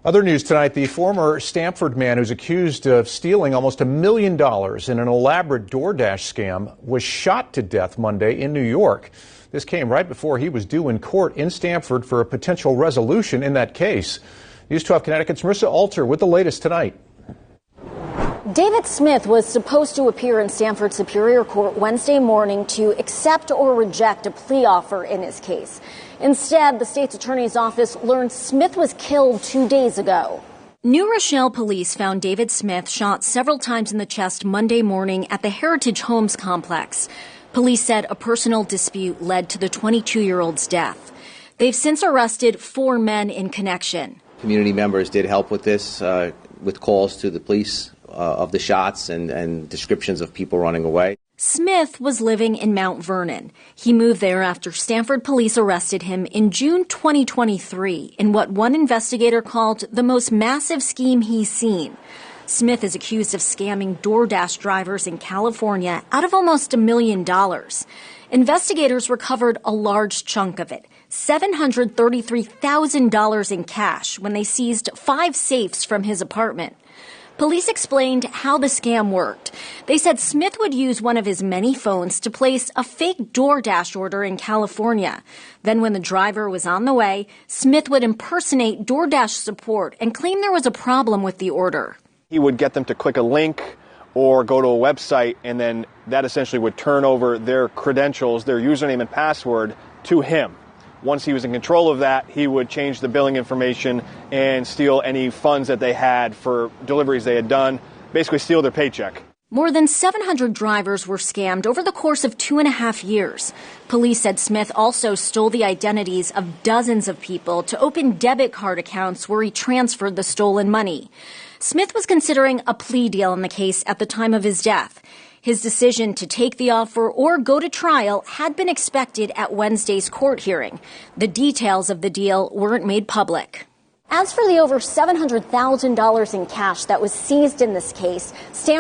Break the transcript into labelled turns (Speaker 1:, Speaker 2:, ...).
Speaker 1: Other news tonight, the former Stamford man who's accused of stealing almost $1 million in an elaborate DoorDash scam was shot to death Monday in New York. This came right before he was due in court in Stamford for a potential resolution in that case. News 12 Connecticut's Marissa Alter with the latest tonight.
Speaker 2: David Smith was supposed to appear in Stamford Superior Court Wednesday morning to accept or reject a plea offer in his case. Instead, the state's attorney's office learned Smith was killed 2 days ago. New Rochelle police found David Smith shot several times in the chest Monday morning at the Heritage Homes complex. Police said a personal dispute led to the 22-year-old's death. They've since arrested 4 men in connection.
Speaker 3: Community members did help with this, with calls to the police of the shots and descriptions of people running away.
Speaker 2: Smith was living in Mount Vernon. He moved there after Stamford police arrested him in June 2023 in what one investigator called the most massive scheme he's seen. Smith is accused of scamming DoorDash drivers in California out of almost $1 million. Investigators recovered a large chunk of it, $733,000 in cash, when they seized 5 safes from his apartment. Police explained how the scam worked. They said Smith would use one of his many phones to place a fake DoorDash order in California. Then when the driver was on the way, Smith would impersonate DoorDash support and claim there was a problem with the order.
Speaker 4: He would get them to click a link or go to a website, and then that essentially would turn over their credentials, their username and password, to him. Once he was in control of that, he would change the billing information and steal any funds that they had for deliveries they had done, basically steal their paycheck.
Speaker 2: More than 700 drivers were scammed over the course of 2.5 years. Police said Smith also stole the identities of dozens of people to open debit card accounts where he transferred the stolen money. Smith was considering a plea deal in the case at the time of his death. His decision to take the offer or go to trial had been expected at Wednesday's court hearing. The details of the deal weren't made public. As for the over $700,000 in cash that was seized in this case, Stanford